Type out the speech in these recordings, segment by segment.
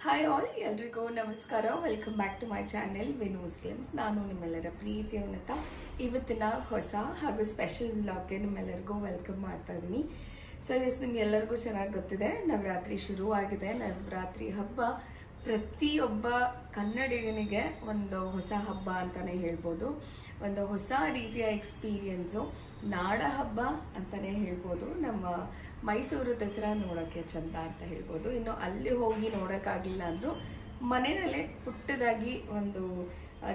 Hi all, ಎಲ್ರಿಗೂ ನಮಸ್ಕಾರ. Welcome back to my channel Vinu's games. ನಾನು ನಿಮ್ಮೆಲ್ಲರ ಪ್ರೀತಿಯ ಉನ್ನತ ಇವತ್ತಿನ ಹೊಸ ಹಾಗೂ ಸ್ಪೆಷಲ್ ವ್ಲಾಗ್ಗೆ ನಿಮ್ಮೆಲ್ಲರಿಗೂ ವೆಲ್ಕಮ್ ಮಾಡ್ತಾ ಇದ್ದೀನಿ. ಸೊ ನಿಮ್ಗೆಲ್ಲರಿಗೂ ಚೆನ್ನಾಗಿ ಗೊತ್ತಿದೆ, ನವರಾತ್ರಿ ಶುರುವಾಗಿದೆ. ನವರಾತ್ರಿ ಹಬ್ಬ ಪ್ರತಿಯೊಬ್ಬ ಕನ್ನಡಿಗನಿಗೆ ಒಂದು ಹೊಸ ಹಬ್ಬ ಅಂತಾನೆ ಹೇಳ್ಬೋದು. ಒಂದು ಹೊಸ ರೀತಿಯ ಎಕ್ಸ್ಪೀರಿಯನ್ಸು, ನಾಡ ಹಬ್ಬ ಅಂತಾನೆ ಹೇಳ್ಬೋದು. ನಮ್ಮ ಮೈಸೂರು ದಸರಾ ನೋಡೋಕ್ಕೆ ಚಂದ ಅಂತ ಹೇಳ್ಬೋದು. ಇನ್ನು ಅಲ್ಲಿ ಹೋಗಿ ನೋಡೋಕ್ಕಾಗಲಿಲ್ಲ ಅಂದರೂ ಮನೆಯಲ್ಲೇ ಪುಟ್ಟದಾಗಿ ಒಂದು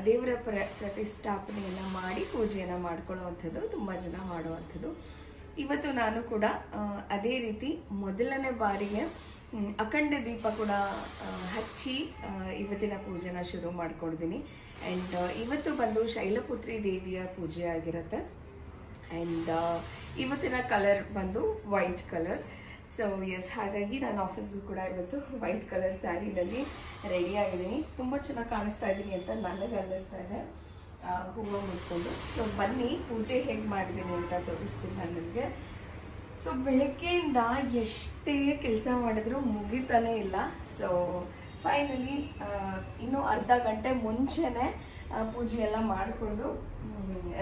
ದೇವರ ಪ್ರತಿಷ್ಠಾಪನೆಯನ್ನು ಮಾಡಿ ಪೂಜೆಯನ್ನು ಮಾಡ್ಕೊಳ್ಳುವಂಥದ್ದು ತುಂಬ ಜನ ಮಾಡುವಂಥದ್ದು. ಇವತ್ತು ನಾನು ಕೂಡ ಅದೇ ರೀತಿ ಮೊದಲನೇ ಬಾರಿಗೆ ಅಖಂಡ ದೀಪ ಕೂಡ ಹಚ್ಚಿ ಇವತ್ತಿನ ಪೂಜೆನ ಶುರು ಮಾಡ್ಕೊಡ್ತೀನಿ. ಆ್ಯಂಡ್ ಇವತ್ತು ಬಂದು ಶೈಲಪುತ್ರಿ ದೇವಿಯ ಪೂಜೆ ಆಗಿರುತ್ತೆ. ಆ್ಯಂಡ್ ಇವತ್ತಿನ ಕಲರ್ ಬಂದು ವೈಟ್ ಕಲರ್. ಸೊ ಹಾಗಾಗಿ ನಾನು ಆಫೀಸ್ಗೂ ಕೂಡ ಇವತ್ತು ವೈಟ್ ಕಲರ್ ಸ್ಯಾರಿನಲ್ಲಿ ರೆಡಿ ಆಗಿದ್ದೀನಿ. ತುಂಬ ಚೆನ್ನಾಗಿ ಕಾಣಿಸ್ತಾ ಇದ್ದೀನಿ ಅಂತ ನನಗೆ ಅನ್ನಿಸ್ತಾ ಇದೆ ಹೂವು ಮುಟ್ಕೊಂಡು. ಸೊ ಬನ್ನಿ ಪೂಜೆ ಹೇಗೆ ಮಾಡಿದ್ದೀನಿ ಅಂತ ತೋರಿಸ್ತೀನಿ ನಾನು ನಿಮಗೆ. ಸೊ ಬೆಳಗ್ಗೆಯಿಂದ ಎಷ್ಟೇ ಕೆಲಸ ಮಾಡಿದ್ರು ಮುಗಿತಾನೇ ಇಲ್ಲ. ಸೊ ಫೈನಲಿ ಇನ್ನೂ ಅರ್ಧ ಗಂಟೆ ಮುಂಚೆನೇ ಪೂಜೆ ಎಲ್ಲ ಮಾಡಿಕೊಂಡು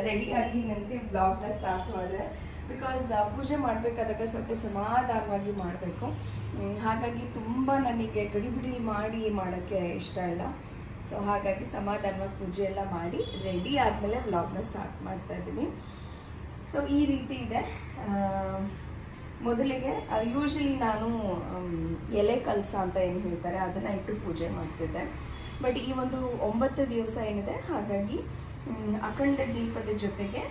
ರೆಡಿಯಾಗಿ ನನಗೆ ಬ್ಲಾಗ್ನ ಸ್ಟಾರ್ಟ್ ಮಾಡಿದೆ. ಬಿಕಾಸ್ ಪೂಜೆ ಮಾಡಬೇಕಾದಾಗ ಸ್ವಲ್ಪ ಸಮಾಧಾನವಾಗಿ ಮಾಡಬೇಕು. ಹಾಗಾಗಿ ತುಂಬ ನನಗೆ ಗಡಿಬಿಡಿ ಮಾಡೋಕ್ಕೆ ಇಷ್ಟ ಇಲ್ಲ. ಸೊ ಹಾಗಾಗಿ ಸಮಾಧಾನವಾಗಿ ಪೂಜೆ ಎಲ್ಲ ಮಾಡಿ ರೆಡಿ ಆದಮೇಲೆ ಬ್ಲಾಗ್ನ ಸ್ಟಾರ್ಟ್ ಮಾಡ್ತಾ ಇದ್ದೀನಿ. ಸೊ ಈ ರೀತಿ ಇದೆ. ಮೊದಲಿಗೆ ಯೂಶಲಿ ನಾನು ಎಲೆ ಕಲಸ ಅಂತ ಏನು ಹೇಳ್ತಾರೆ ಅದನ್ನು ಇಟ್ಟು ಪೂಜೆ ಮಾಡ್ತಿದ್ದೆ. ಬಟ್ ಈ ಒಂದು 9 ದಿವಸ ಏನಿದೆ, ಹಾಗಾಗಿ ಅಖಂಡ ದೀಪದ ಜೊತೆಗೆ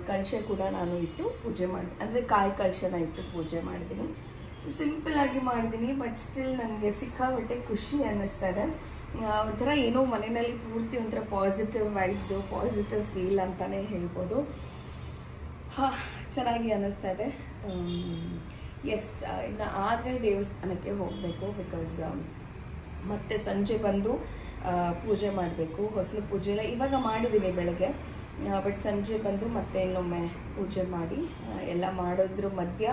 ಕಳಶ ಕೂಡ ನಾನು ಇಟ್ಟು ಪೂಜೆ ಮಾಡಿದೆ. ಅಂದರೆ ಕಾಯಿ ಕಳಶನ ಇಟ್ಟು ಪೂಜೆ ಮಾಡಿದ್ದೀನಿ. ಸೊ ಸಿಂಪಲ್ ಆಗಿ ಮಾಡಿದ್ದೀನಿ, ಬಟ್ ಸ್ಟಿಲ್ ನನಗೆ ಸಿಕ್ಕಾಪಟ್ಟೆ ಖುಷಿ ಅನ್ನಿಸ್ತಾ ಇದೆ. ಒಂಥರ ಏನೋ ಮನೆಯಲ್ಲಿ ಪೂರ್ತಿ ಒಂಥರ ಪಾಸಿಟಿವ್ ವೈಬ್ಸು, ಪಾಸಿಟಿವ್ ಫೀಲ್ ಅಂತಲೇ ಹೇಳ್ಬೋದು. ಚೆನ್ನಾಗಿ ಅನ್ನಿಸ್ತಾ ಇದೆ. ಇನ್ನು ಆದರೆ ದೇವಸ್ಥಾನಕ್ಕೆ ಹೋಗಬೇಕು. ಬಿಕಾಸ್ ಮತ್ತೆ ಸಂಜೆ ಬಂದು ಪೂಜೆ ಮಾಡಬೇಕು. ಹೊಸಲು ಪೂಜೆ ಎಲ್ಲ ಇವಾಗ ಮಾಡಿದ್ದೀನಿ ಬೆಳಗ್ಗೆ, ಬಟ್ ಸಂಜೆ ಬಂದು ಮತ್ತೆ ಇನ್ನೊಮ್ಮೆ ಪೂಜೆ ಮಾಡಿ ಎಲ್ಲ ಮಾಡೋದ್ರ ಮಧ್ಯ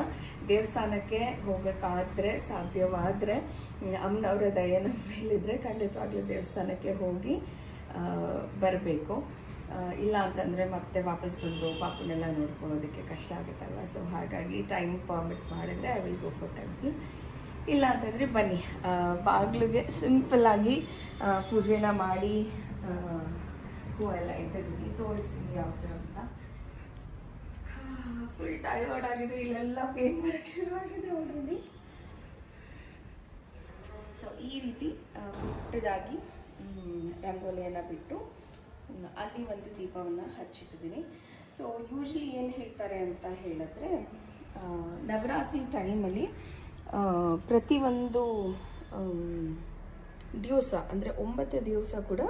ದೇವಸ್ಥಾನಕ್ಕೆ ಹೋಗೋಕ್ಕಾದರೆ, ಸಾಧ್ಯವಾದರೆ ಅಮ್ಮನವರ ದಯೆ ನಮ್ಮ ಮೇಲಿದ್ರೆ ಖಂಡಿತವಾಗ್ಲೂ ದೇವಸ್ಥಾನಕ್ಕೆ ಹೋಗಿ ಬರಬೇಕು. ಇಲ್ಲ ಅಂತಂದರೆ ಮತ್ತೆ ವಾಪಸ್ ಬಂದು ಪಾಪನೆಲ್ಲ ನೋಡ್ಕೊಳ್ಳೋದಕ್ಕೆ ಕಷ್ಟ ಆಗುತ್ತಲ್ವ. ಸೊ ಹಾಗಾಗಿ ಟೈಮ್ ಪರ್ಮಿಟ್ ಮಾಡಿದರೆ I will go for temple. ಇಲ್ಲ ಅಂತಂದರೆ ಬನ್ನಿ ಬಾಗಿಲಿಗೆ ಸಿಂಪಲ್ಲಾಗಿ ಪೂಜೆನ ಮಾಡಿ ಹೂವೆಲ್ಲ ಇಟ್ಟಿದ್ದೀನಿ, ತೋರಿಸ್ತೀನಿ ಯಾವ ಥರ ಅಂತ. ಫುಲ್ ಟೈರ್ಡ್ ಆಗಿದೆ, ಇಲ್ಲೆಲ್ಲ ಪೇನ್ ಬರೋಕ್ಕೆ ಶುರುವಾಗಿದೆ ಆಲ್ರೆಡಿ. ಸೊ ಈ ರೀತಿ ಪುಟ್ಟದಾಗಿ ರಂಗೋಲಿಯನ್ನು ಬಿಟ್ಟು ಅಲ್ಲಿ ಒಂದು ದೀಪವನ್ನು ಹಚ್ಚಿಟ್ಟಿದ್ದೀನಿ. ಸೊ ಯೂಶ್ವಲಿ ಏನು ಹೇಳ್ತಾರೆ ಅಂತ ಹೇಳಿದ್ರೆ, ನವರಾತ್ರಿ ಟೈಮಲ್ಲಿ ಪ್ರತಿಯೊಂದು ದಿವಸ ಅಂದರೆ 9 ದಿವಸ ಕೂಡ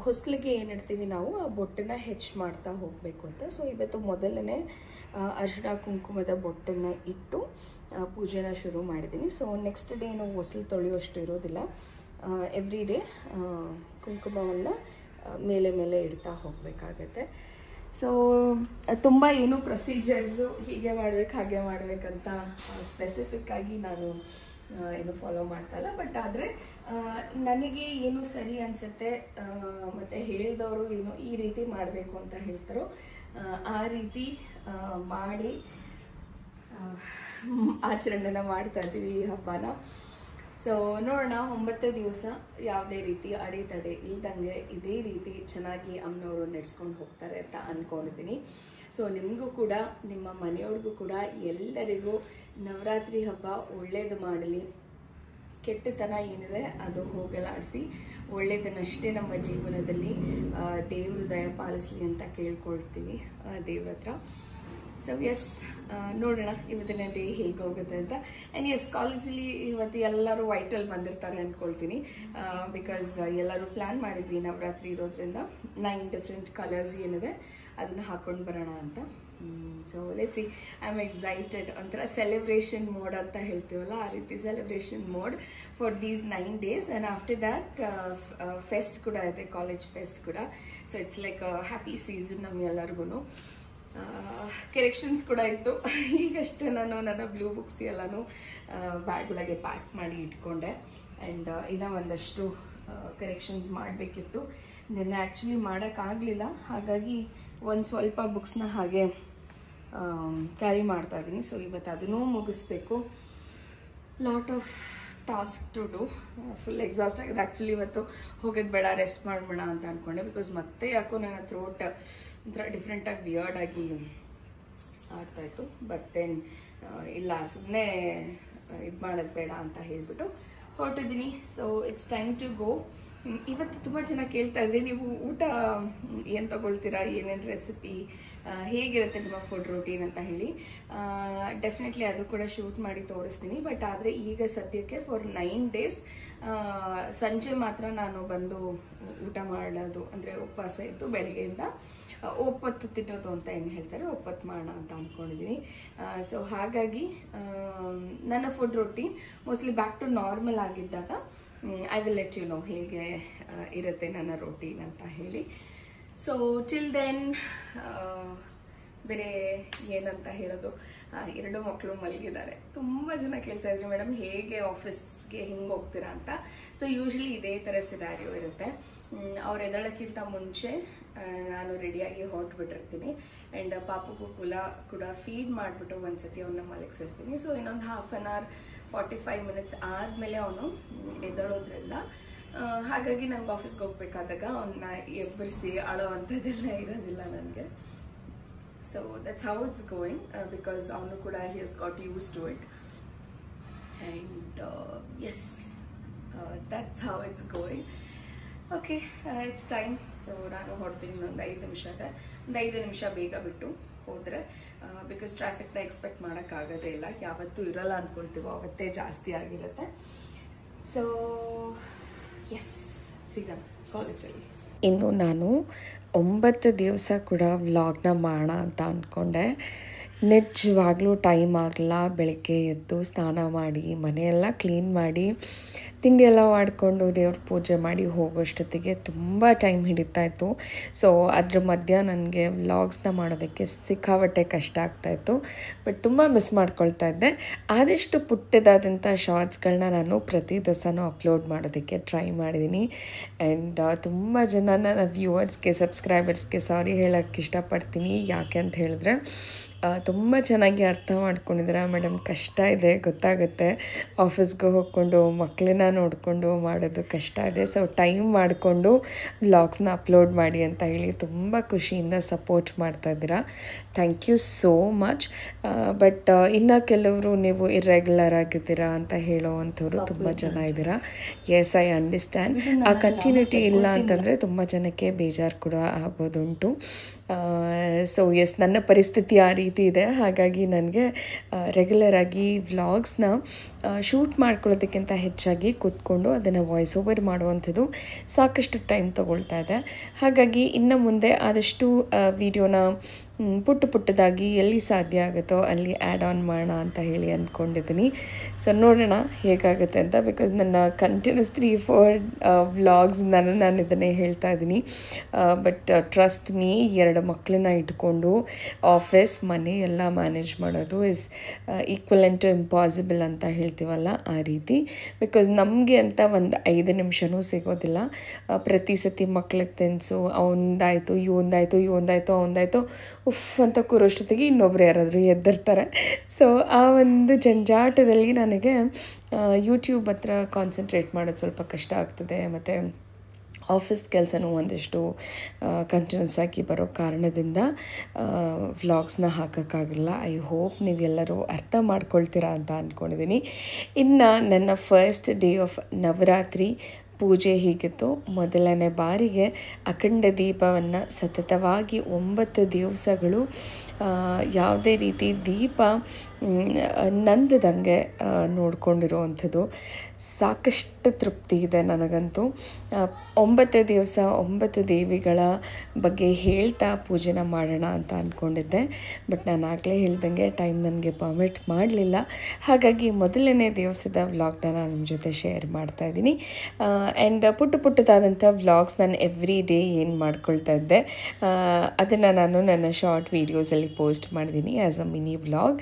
ಹೊಸಲಿಗೆ ಏನಿಡ್ತೀವಿ ನಾವು ಆ ಬೊಟ್ಟನ್ನು ಹೆಚ್ಚು ಮಾಡ್ತಾ ಹೋಗಬೇಕು ಅಂತ. ಸೊ ಇವತ್ತು ಮೊದಲನೇ ಅರಿಶಿಣ ಕುಂಕುಮದ ಬೊಟ್ಟನ್ನು ಇಟ್ಟು ಪೂಜೆನ ಶುರು ಮಾಡಿದ್ದೀನಿ. ಸೊ ನೆಕ್ಸ್ಟ್ ಡೇ ನಾವು ಹೊಸಲು ತೊಳೆಯುವಷ್ಟು ಇರೋದಿಲ್ಲ. ಎವ್ರಿ ಡೇ ಕುಂಕುಮವನ್ನು ಮೇಲೆ ಇಡ್ತಾ ಹೋಗಬೇಕಾಗತ್ತೆ. ಸೊ ತುಂಬ ಏನು ಪ್ರೊಸೀಜರ್ಸು ಹೀಗೆ ಮಾಡ್ಬೇಕು ಹಾಗೆ ಮಾಡಬೇಕಂತ ಸ್ಪೆಸಿಫಿಕ್ಕಾಗಿ ನಾನು ಏನು ಫಾಲೋ ಮಾಡ್ತಾ ಇಲ್ಲ. ಬಟ್ ಆದರೆ ನನಗೆ ಏನು ಸರಿ ಅನಿಸುತ್ತೆ ಮತ್ತು ಹೇಳಿದವರು ಏನು ಈ ರೀತಿ ಮಾಡಬೇಕು ಅಂತ ಹೇಳ್ತಾರೋ ಆ ರೀತಿ ಮಾಡಿ ಆಚರಣೆನ ಮಾಡ್ತಾ ಇದ್ದೀವಿ ಈ ಹಬ್ಬನ. ಸೊ ನೋಡೋಣ, 9 ದಿವಸ ಯಾವುದೇ ರೀತಿ ಅಡೆತಡೆ ಇಲ್ದಂಗೆ ಇದೇ ರೀತಿ ಚೆನ್ನಾಗಿ ಅಮ್ಮನವರು ನಡೆಸ್ಕೊಂಡು ಹೋಗ್ತಾರೆ ಅಂತ ಅಂದ್ಕೊಂಡಿದ್ದೀನಿ. ಸೊ ನಿಮಗೂ ಕೂಡ, ನಿಮ್ಮ ಮನೆಯವ್ರಿಗೂ ಕೂಡ, ಎಲ್ಲರಿಗೂ ನವರಾತ್ರಿ ಹಬ್ಬ ಒಳ್ಳೇದು ಮಾಡಲಿ. ಕೆಟ್ಟತನ ಏನಿದೆ ಅದು ಹೋಗಲಾಡಿಸಿ ಒಳ್ಳೆಯದನ್ನಷ್ಟೇ ನಮ್ಮ ಜೀವನದಲ್ಲಿ ದೇವರು ದಯ ಪಾಲಿಸಲಿ ಅಂತ ಕೇಳ್ಕೊಳ್ತೀವಿ ದೇವ್ರ ಹತ್ರ. ಸೊ ನೋಡೋಣ ಇವತ್ತಿನ ಡೇ ಹೇಗೆ ಹೋಗುತ್ತೆ ಅಂತ. ಆ್ಯಂಡ್ ಕಾಲೇಜಲ್ಲಿ ಇವತ್ತು ಎಲ್ಲರೂ ವೈಟಲ್ಲಿ ಬಂದಿರ್ತಾರೆ ಅಂದ್ಕೊಳ್ತೀನಿ. ಬಿಕಾಸ್ ಎಲ್ಲರೂ ಪ್ಲ್ಯಾನ್ ಮಾಡಿದ್ವಿ ನವರಾತ್ರಿ ಇರೋದ್ರಿಂದ 9 ಡಿಫ್ರೆಂಟ್ ಕಲರ್ಸ್ ಏನಿದೆ ಅದನ್ನು ಹಾಕ್ಕೊಂಡು ಬರೋಣ ಅಂತ. So let's see, I am excited. ಒಂಥರ ಸೆಲೆಬ್ರೇಷನ್ ಮೋಡ್ ಅಂತ ಹೇಳ್ತೀವಲ್ಲ, ಆ ರೀತಿ celebration mode for these 9 days. And after that fest ಕೂಡ ಇದೆ, ಕಾಲೇಜ್ ಫೆಸ್ಟ್ ಕೂಡ. So it's like happy season ನಮ್ಗೆಲ್ಲರಿಗೂ. ಕರೆಕ್ಷನ್ಸ್ ಕೂಡ ಇತ್ತು. ಈಗಷ್ಟೇ ನಾನು ನನ್ನ ಬ್ಲೂ ಬುಕ್ಸ್ ಎಲ್ಲನೂ ಬ್ಯಾಗ್ ಒಳಗೆ ಪ್ಯಾಕ್ ಮಾಡಿ ಇಟ್ಕೊಂಡೆ. ಆ್ಯಂಡ್ ಇನ್ನೂ ಒಂದಷ್ಟು ಕರೆಕ್ಷನ್ಸ್ ಮಾಡಬೇಕಿತ್ತು. ನೆನ್ನೆ ಆ್ಯಕ್ಚುಲಿ ಮಾಡೋಕ್ಕಾಗಲಿಲ್ಲ, ಹಾಗಾಗಿ ಒಂದು ಸ್ವಲ್ಪ ಬುಕ್ಸ್ನ ಹಾಗೆ ಕ್ಯಾರಿ ಮಾಡ್ತಾ ಇದ್ದೀನಿ. ಸೊ ಇವತ್ತು ಅದನ್ನೂ ಮುಗಿಸ್ಬೇಕು. Lot of task to do. Full exhaust ಆಗಿದೆ ಆ್ಯಕ್ಚುಲಿ. ಇವತ್ತು ಹೋಗೋದು ಬೇಡ, ರೆಸ್ಟ್ ಮಾಡೋಣ ಅಂತ ಅಂದ್ಕೊಂಡೆ. ಬಿಕಾಸ್ ಮತ್ತೆ ಯಾಕೋ ನನ್ನ ಥ್ರೋಟ್ ಒಂಥರ ಡಿಫ್ರೆಂಟಾಗಿ ವಿಯರ್ಡಾಗಿ ಆಡ್ತಾಯಿತ್ತು. ಬಟ್ ದೆನ್ ಇಲ್ಲ, ಸುಮ್ಮನೆ ಇದು ಮಾಡೋದು ಬೇಡ ಅಂತ ಹೇಳಿಬಿಟ್ಟು ಹೊರಟಿದ್ದೀನಿ. So it's time to go. ಇವತ್ತು ತುಂಬ ಜನ ಕೇಳ್ತಾ ಇದ್ರಿ, ನೀವು ಊಟ ಏನು ತೊಗೊಳ್ತೀರಾ, ಏನೇನು ರೆಸಿಪಿ, ಹೇಗಿರುತ್ತೆ ನಿಮ್ಮ ಫುಡ್ ರೂಟೀನ್ ಅಂತ ಹೇಳಿ. ಡೆಫಿನೆಟ್ಲಿ ಅದು ಕೂಡ ಶೂಟ್ ಮಾಡಿ ತೋರಿಸ್ತೀನಿ. ಬಟ್ ಆದರೆ ಈಗ ಸದ್ಯಕ್ಕೆ ಫಾರ್ 9 days ಸಂಜೆ ಮಾತ್ರ ನಾನು ಬಂದು ಊಟ ಮಾಡೋದು, ಅಂದರೆ ಉಪವಾಸ ಇದ್ದು ಬೆಳಗ್ಗೆಯಿಂದ ಒಪ್ಪತ್ತು ತಿನ್ನೋದು ಅಂತ ಏನು ಹೇಳ್ತಾರೆ, ಒಪ್ಪತ್ತು ಮಾಡೋಣ ಅಂತ ಅಂದ್ಕೊಂಡಿದ್ದೀನಿ. ಸೊ ಹಾಗಾಗಿ ನನ್ನ food routine mostly back to normal ಆಗಿದ್ದಾಗ I will let you know ಹೇಗೆ ಇರುತ್ತೆ ನನ್ನ ರೂಟೀನ್ ಅಂತ ಹೇಳಿ. ಸೊ ಟಿಲ್ ದೆನ್ ಬೇರೆ ಏನಂತ ಹೇಳೋದು, 2 ಮಕ್ಕಳು ಮಲಗಿದ್ದಾರೆ. ತುಂಬ ಜನ ಕೇಳ್ತಾ ಇದ್ರು, ಮೇಡಮ್ ಹೇಗೆ ಆಫೀಸ್ಗೆ ಹಿಂಗೆ ಹೋಗ್ತೀರಾ ಅಂತ. ಸೊ ಯೂಶ್ವಲಿ ಇದೇ ಥರ ಸಿನಾರಿಯೋ ಇರುತ್ತೆ. ಅವ್ರು ಎದ್ದೇಳೋಕ್ಕಿಂತ ಮುಂಚೆ ನಾನು ರೆಡಿಯಾಗಿ ಹೊರಟ್ಬಿಟ್ಟಿರ್ತೀನಿ. ಆ್ಯಂಡ್ ಪಾಪಗೂ ಕೂಡ ಫೀಡ್ ಮಾಡಿಬಿಟ್ಟು ಒಂದ್ಸತಿ ಅವನ್ನ ಮಲಗಿಸಿರ್ತೀನಿ. ಸೊ ಇನ್ನೊಂದು 1/2 hour 45 minutes ಆದಮೇಲೆ ಅವನು ಎದ್ದೇಳೋದ್ರಿಂದ ಹಾಗಾಗಿ ನಂಗೆ ಆಫೀಸ್ಗೆ ಹೋಗ್ಬೇಕಾದಾಗ ಅವನ್ನ ಎಬ್ಬರಿಸಿ ಅಳೋ ಅಂಥದ್ದೆಲ್ಲ ಇರೋದಿಲ್ಲ ನನಗೆ. So that's how it's going, because ಅವನು ಕೂಡ he has got used to it. And yes, that's how it's going. Okay, it's time. So ನಾನು ಹೊರಡ್ತೀನಿ ಒಂದು 5 ನಿಮಿಷ ಇದೆ. ಒಂದು 5 ನಿಮಿಷ ಬೇಗ ಬಿಟ್ಟು ಹೋದರೆ, ಬಿಕಾಸ್ ಟ್ರಾಫಿಕ್ನ ಎಕ್ಸ್ಪೆಕ್ಟ್ ಮಾಡೋಕ್ಕಾಗೋದೇ ಇಲ್ಲ. ಯಾವತ್ತೂ ಇರಲ್ಲ ಅಂದ್ಕೊಳ್ತೀವೋ ಅವತ್ತೇ ಜಾಸ್ತಿ ಆಗಿರುತ್ತೆ. ಸೊ ಎಸ್, ಸಿಗೋಣ ಕಾಲೇಜಲ್ಲಿ. ಇನ್ನು ನಾನು 9 ದಿವಸ ಕೂಡ ವ್ಲಾಗ್ನ ಮಾಡೋಣ ಅಂತ ಅಂದ್ಕೊಂಡೆ. ನಿಜವಾಗ್ಲೂ ಟೈಮ್ ಆಗಲ್ಲ. ಬೆಳಗ್ಗೆ ಎದ್ದು ಸ್ನಾನ ಮಾಡಿ ಮನೆಯೆಲ್ಲ ಕ್ಲೀನ್ ಮಾಡಿ ತಿಂಡಿ ಎಲ್ಲ ಮಾಡಿಕೊಂಡು ದೇವ್ರ ಪೂಜೆ ಮಾಡಿ ಹೋಗೋಷ್ಟೊತ್ತಿಗೆ ತುಂಬ ಟೈಮ್ ಹಿಡಿತಾಯಿತ್ತು. ಸೊ ಅದ್ರ ಮಧ್ಯ ನನಗೆ ವ್ಲಾಗ್ಸ್ನ ಮಾಡೋದಕ್ಕೆ ಸಿಕ್ಕಾಪಟ್ಟೆ ಕಷ್ಟ ಆಗ್ತಾಯಿತ್ತು. ಬಟ್ ತುಂಬ ಮಿಸ್ ಮಾಡ್ಕೊಳ್ತಾ ಇದ್ದೆ. ಆದಷ್ಟು ಪುಟ್ಟದಾದಂಥ ಶಾರ್ಟ್ಸ್ಗಳನ್ನ ನಾನು ಪ್ರತಿ ದಿವಸನೂ ಅಪ್ಲೋಡ್ ಮಾಡೋದಕ್ಕೆ ಟ್ರೈ ಮಾಡಿದ್ದೀನಿ. ಆ್ಯಂಡ್ ತುಂಬ ಜನ ನನ್ನ ವ್ಯೂವರ್ಸ್ಗೆ, ಸಬ್ಸ್ಕ್ರೈಬರ್ಸ್ಗೆ ಸಾರಿ ಹೇಳೋಕ್ಕೆ ಇಷ್ಟಪಡ್ತೀನಿ. ಯಾಕೆ ಅಂತ ಹೇಳಿದ್ರೆ ತುಂಬ ಚೆನ್ನಾಗಿ ಅರ್ಥ ಮಾಡ್ಕೊಂಡಿದ್ದೀರ. ಮೇಡಮ್ ಕಷ್ಟ ಇದೆ, ಗೊತ್ತಾಗುತ್ತೆ. ಆಫೀಸ್ಗೆ ಹೋಗ್ಕೊಂಡು ಮಕ್ಕಳನ್ನ ನೋಡಿಕೊಂಡು ಮಾಡೋದು ಕಷ್ಟ ಇದೆ. ಸೊ ಟೈಮ್ ಮಾಡಿಕೊಂಡು ವ್ಲಾಗ್ಸ್ನ ಅಪ್ಲೋಡ್ ಮಾಡಿ ಅಂತ ಹೇಳಿ ತುಂಬ ಖುಷಿಯಿಂದ ಸಪೋರ್ಟ್ ಮಾಡ್ತಾಯಿದ್ದೀರಾ. Thank you so much. But ಇನ್ನು ಕೆಲವರು ನೀವು ಇರ್ರೆಗ್ಯುಲರ್ ಆಗಿದ್ದೀರಾ ಅಂತ ಹೇಳೋವಂಥವ್ರು ತುಂಬ ಜನ ಇದ್ದೀರಾ. Yes, I understand. ಆ ಕಂಟಿನ್ಯೂಟಿ ಇಲ್ಲ ಅಂತಂದರೆ ತುಂಬ ಜನಕ್ಕೆ ಬೇಜಾರು ಕೂಡ ಆಗೋದುಂಟು. ಸೊ ಎಸ್, ನನ್ನ ಪರಿಸ್ಥಿತಿ ಆ ರೀತಿ ಇದೆ. ಹಾಗಾಗಿ ನನಗೆ ರೆಗ್ಯುಲರಾಗಿ ವ್ಲಾಗ್ಸ್ನ ಶೂಟ್ ಮಾಡ್ಕೊಳ್ಳೋದಕ್ಕಿಂತ ಹೆಚ್ಚಾಗಿ ಕೂತ್ಕೊಂಡು ಅದನ್ನು ವಾಯ್ಸ್ ಓವರ್ ಮಾಡುವಂಥದ್ದು ಸಾಕಷ್ಟು ಟೈಮ್ ತೊಗೊಳ್ತಾ ಇದೆ. ಹಾಗಾಗಿ ಇನ್ನು ಮುಂದೆ ಆದಷ್ಟು ವಿಡಿಯೋನ ಪುಟ್ಟದಾಗಿ ಎಲ್ಲಿ ಸಾಧ್ಯ ಆಗುತ್ತೋ ಅಲ್ಲಿ ಆ್ಯಡ್ ಆನ್ ಮಾಡೋಣ ಅಂತ ಹೇಳಿ ಅಂದ್ಕೊಂಡಿದ್ದೀನಿ. ಸೊ ನೋಡೋಣ ಹೇಗಾಗುತ್ತೆ ಅಂತ. ಬಿಕಾಸ್ ನನ್ನ ಕಂಟಿನ್ಯೂಸ್ 3-4 ವ್ಲಾಗ್ಸ್ ನಾನು ಇದನ್ನೇ ಹೇಳ್ತಾ ಇದ್ದೀನಿ. ಬಟ್ ಟ್ರಸ್ಟ್ ಮೀ, 2 ಮಕ್ಕಳನ್ನ ಇಟ್ಕೊಂಡು ಆಫೀಸ್ ಮನೆ ಎಲ್ಲ ಮ್ಯಾನೇಜ್ ಮಾಡೋದು ಇಸ್ ಈಕ್ವಲೆಂಟ್ ಟು ಇಂಪಾಸಿಬಲ್ ಅಂತ ಹೇಳ್ತೀವಲ್ಲ, ಆ ರೀತಿ. ಬಿಕಾಸ್ ನಮಗೆ ಅಂತ ಒಂದು 5 ನಿಮಿಷನೂ ಸಿಗೋದಿಲ್ಲ. ಪ್ರತಿ ಸತಿ ಮಕ್ಳಿಗೆ ತಿನ್ನಿಸು, ಅವನದಾಯಿತು ಅವನದಾಯಿತು ಉಫ್ ಅಂತ ಕೂರೋಷ್ಟೊತ್ತಿಗೆ ಇನ್ನೊಬ್ರು ಯಾರಾದರೂ ಎದ್ದಿರ್ತಾರೆ. ಸೊ ಆ ಒಂದು ಜಂಜಾಟದಲ್ಲಿ ನನಗೆ ಯೂಟ್ಯೂಬ್ ಹತ್ರ ಕಾನ್ಸಂಟ್ರೇಟ್ ಮಾಡೋದು ಸ್ವಲ್ಪ ಕಷ್ಟ ಆಗ್ತದೆ. ಮತ್ತು ಆಫೀಸ್ ಕೆಲಸನೂ ಒಂದಿಷ್ಟು ಕಂಟಿನ್ಯೂಸ್ ಆಗಿ ಬರೋ ಕಾರಣದಿಂದ ವ್ಲಾಗ್ಸ್ನ ಹಾಕೋಕ್ಕಾಗಲ್ಲ. ಐ ಹೋಪ್ ನೀವೆಲ್ಲರೂ ಅರ್ಥ ಮಾಡ್ಕೊಳ್ತೀರಾ ಅಂತ ಅಂದ್ಕೊಂಡಿದ್ದೀನಿ. ಇನ್ನು ನನ್ನ ಫಸ್ಟ್ ಡೇ ಆಫ್ ನವರಾತ್ರಿ ಪೂಜೆ ಹೀಗಿತ್ತು. ಮೊದಲನೇ ಬಾರಿಗೆ ಅಖಂಡ ದೀಪವನ್ನು ಸತತವಾಗಿ 9 ದಿವಸಗಳು ಯಾವುದೇ ರೀತಿ ದೀಪ ನಂದದಂಗೆ ನೋಡ್ಕೊಂಡಿರುವಂಥದ್ದು ಸಾಕಷ್ಟು ತೃಪ್ತಿ ಇದೆ ನನಗಂತೂ. 9 ದಿವಸ 9 ದೇವಿಗಳ ಬಗ್ಗೆ ಹೇಳ್ತಾ ಪೂಜೆನ ಮಾಡೋಣ ಅಂತ ಅಂದ್ಕೊಂಡಿದ್ದೆ, ಬಟ್ ನಾನು ಆಗಲೇ ಹೇಳ್ದಂಗೆ ಟೈಮ್ ನನಗೆ ಪರ್ಮಿಟ್ ಮಾಡಲಿಲ್ಲ. ಹಾಗಾಗಿ ಮೊದಲನೇ ದಿವಸದ ವ್ಲಾಗ್ನ ನಾನು ನಿಮ್ಮ ಜೊತೆ ಶೇರ್ ಮಾಡ್ತಾಯಿದ್ದೀನಿ. ಆ್ಯಂಡ್ ಪುಟ್ಟದಾದಂಥ ವ್ಲಾಗ್ಸ್ ನಾನು ಎವ್ರಿ ಡೇ ಏನು ಮಾಡ್ಕೊಳ್ತಾ ಇದ್ದೆ ಅದನ್ನು ನಾನು ನನ್ನ ಶಾರ್ಟ್ ವೀಡಿಯೋಸಲ್ಲಿ ಪೋಸ್ಟ್ ಮಾಡಿದ್ದೀನಿ as a mini vlog.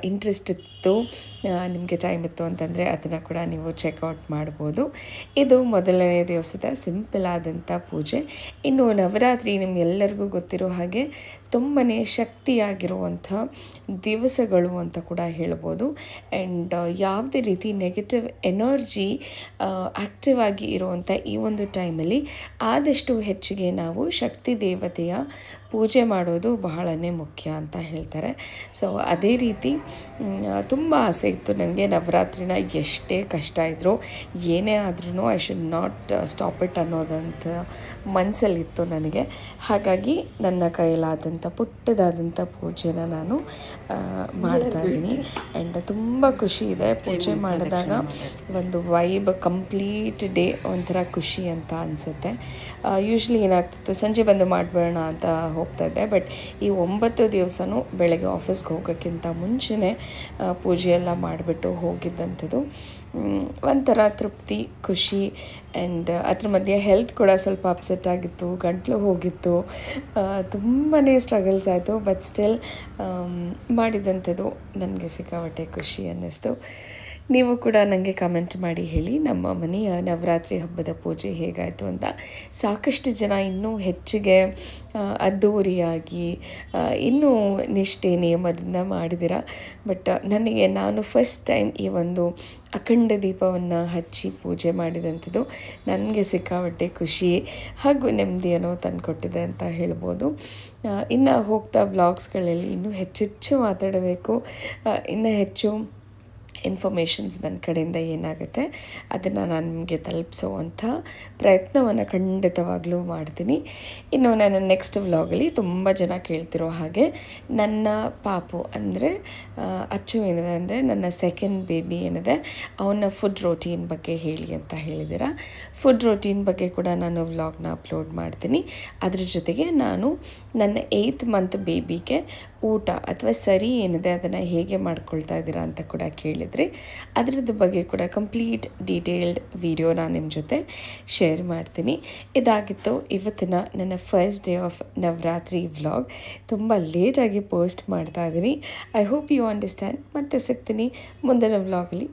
Interest ಇತ್ತು, ನಿಮಗೆ ಟೈಮ್ ಇತ್ತು ಅಂತಂದರೆ ಅದನ್ನು ಕೂಡ ನೀವು ಚೆಕ್ಔಟ್ ಮಾಡ್ಬೋದು. ಇದು ಮೊದಲನೇ ದಿವಸದ ಸಿಂಪಲ್ ಆದಂಥ ಪೂಜೆ. ಇನ್ನು ನವರಾತ್ರಿ ನಿಮ್ಗೆಲ್ಲರಿಗೂ ಗೊತ್ತಿರೋ ಹಾಗೆ ತುಂಬಾ ಶಕ್ತಿಯಾಗಿರುವಂಥ ದಿವಸಗಳು ಅಂತ ಕೂಡ ಹೇಳ್ಬೋದು. ಆ್ಯಂಡ್ ಯಾವುದೇ ರೀತಿ ನೆಗೆಟಿವ್ ಎನರ್ಜಿ ಆ್ಯಕ್ಟಿವ್ ಆಗಿ ಇರುವಂಥ ಈ ಒಂದು ಟೈಮಲ್ಲಿ ಆದಷ್ಟು ಹೆಚ್ಚಿಗೆ ನಾವು ಶಕ್ತಿ ದೇವತೆಯ ಪೂಜೆ ಮಾಡೋದು ಬಹಳನೇ ಮುಖ್ಯ ಅಂತ ಹೇಳ್ತಾರೆ. ಸೊ ಅದೇ ರೀತಿ ತುಂಬ ಆಸೆ ಇತ್ತು ನನಗೆ ನವರಾತ್ರಿನ ಎಷ್ಟೇ ಕಷ್ಟ ಇದ್ದರೂ ಏನೇ ಆದ್ರೂ I should not stop it ಅನ್ನೋದಂಥ ಮನಸ್ಸಲ್ಲಿತ್ತು ನನಗೆ. ಹಾಗಾಗಿ ನನ್ನ ಕೈಲಾದಂಥ ಪುಟ್ಟದಾದಂಥ ಪೂಜೆನ ನಾನು ಮಾಡ್ತಾಯಿದ್ದೀನಿ. ಆ್ಯಂಡ್ ತುಂಬ ಖುಷಿ ಇದೆ ಪೂಜೆ ಮಾಡಿದಾಗ. ಒಂದು ವೈಬ್ ಕಂಪ್ಲೀಟ್ ಡೇ ಒಂಥರ ಖುಷಿ ಅಂತ ಅನಿಸುತ್ತೆ. ಯೂಶ್ವಲಿ ಏನಾಗ್ತಿತ್ತು, ಸಂಜೆ ಬಂದು ಮಾಡಿಬಿಡೋಣ ಅಂತ ಹೋಗ್ತಾ ಇದ್ದೆ, ಬಟ್ ಈ 9 ದಿವಸನೂ ಬೆಳಗ್ಗೆ ಆಫೀಸ್ಗೆ ಹೋಗೋಕ್ಕಿಂತ ಮುಂಚೆನೇ ಪೂಜೆ ಎಲ್ಲ ಮಾಡಿಬಿಟ್ಟು ಹೋಗಿದ್ದಂಥದ್ದು ಒಂಥರ ತೃಪ್ತಿ, ಖುಷಿ. ಆ್ಯಂಡ್ ಅದ್ರ ಮಧ್ಯೆ ಹೆಲ್ತ್ ಕೂಡ ಸ್ವಲ್ಪ ಅಪ್ಸೆಟ್ ಆಗಿತ್ತು, ಗಂಟಲು ಹೋಗಿತ್ತು, ತುಂಬಾ ಸ್ಟ್ರಗಲ್ಸ್ ಆಯಿತು. ಬಟ್ ಸ್ಟಿಲ್ ಮಾಡಿದಂಥದ್ದು ನನಗೆ ಸಿಕ್ಕಾಪಟ್ಟೆ ಖುಷಿ ಅನ್ನಿಸ್ತು. ನೀವು ಕೂಡ ನನಗೆ ಕಮೆಂಟ್ ಮಾಡಿ ಹೇಳಿ ನಮ್ಮ ಮನೆಯ ನವರಾತ್ರಿ ಹಬ್ಬದ ಪೂಜೆ ಹೇಗಾಯಿತು ಅಂತ. ಸಾಕಷ್ಟು ಜನ ಇನ್ನೂ ಹೆಚ್ಚಿಗೆ ಅದ್ಧೂರಿಯಾಗಿ ಇನ್ನೂ ನಿಷ್ಠೆ ನಿಯಮದಿಂದ ಮಾಡಿದ್ದೀರ. ಬಟ್ ನಾನು ಫಸ್ಟ್ ಟೈಮ್ ಈ ಒಂದು ಅಖಂಡ ದೀಪವನ್ನು ಹಚ್ಚಿ ಪೂಜೆ ಮಾಡಿದಂಥದ್ದು ನನಗೆ ಸಿಕ್ಕಾಪಟ್ಟೆ ಖುಷಿ ಹಾಗೂ ನೆಮ್ಮದಿಯನ್ನು ತಂದುಕೊಟ್ಟಿದೆ ಅಂತ ಹೇಳ್ಬೋದು. ಇನ್ನು ಹೋಗ್ತಾ ವ್ಲಾಗ್ಸ್ಗಳಲ್ಲಿ ಇನ್ನೂ ಹೆಚ್ಚೆಚ್ಚು ಮಾತಾಡಬೇಕು, ಇನ್ನೂ ಹೆಚ್ಚು ಇನ್ಫಾರ್ಮೇಷನ್ಸ್ ನನ್ನ ಕಡೆಯಿಂದ ಏನಾಗುತ್ತೆ ಅದನ್ನು ನಾನು ನಿಮಗೆ ತಲುಪಿಸೋವಂಥ ಪ್ರಯತ್ನವನ್ನು ಖಂಡಿತವಾಗ್ಲೂ ಮಾಡ್ತೀನಿ. ಇನ್ನು ನನ್ನ ನೆಕ್ಸ್ಟ್ ವ್ಲಾಗಲ್ಲಿ ತುಂಬ ಜನ ಕೇಳ್ತಿರೋ ಹಾಗೆ ನನ್ನ ಪಾಪು ಅಂದರೆ ಅಚ್ಚು ಏನಿದೆ ಅಂದರೆ ನನ್ನ ಸೆಕೆಂಡ್ ಬೇಬಿ ಏನಿದೆ ಅವನ ಫುಡ್ ರೋಟೀನ್ ಬಗ್ಗೆ ಹೇಳಿ ಅಂತ ಹೇಳಿದ್ದೀರ. ಫುಡ್ ರೋಟೀನ್ ಬಗ್ಗೆ ಕೂಡ ನಾನು ವ್ಲಾಗ್ನ ಅಪ್ಲೋಡ್ ಮಾಡ್ತೀನಿ. ಅದ್ರ ಜೊತೆಗೆ ನಾನು ನನ್ನ 8th ಮಂತ್ ಬೇಬಿಗೆ ಊಟ ಅಥವಾ ಸರಿ ಏನಿದೆ ಅದನ್ನು ಹೇಗೆ ಮಾಡ್ಕೊಳ್ತಾ ಇದ್ದೀರಾ ಅಂತ ಕೂಡ ಕೇಳಿದ್ರಿ. ಅದರದ್ದು ಬಗ್ಗೆ ಕೂಡ ಕಂಪ್ಲೀಟ್ ಡೀಟೇಲ್ಡ್ ವಿಡಿಯೋ ನಾನು ನಿಮ್ಮ ಜೊತೆ ಶೇರ್ ಮಾಡ್ತೀನಿ. ಇದಾಗಿತ್ತು ಇವತ್ತಿನ ನನ್ನ first day of Navratri vlog. ತುಂಬ ಲೇಟಾಗಿ ಪೋಸ್ಟ್ ಮಾಡ್ತಾ ಇದ್ದೀನಿ. I hope you understand. ಮತ್ತೆ ಸಿಗ್ತೀನಿ ಮುಂದಿನ ವ್ಲಾಗಲ್ಲಿ.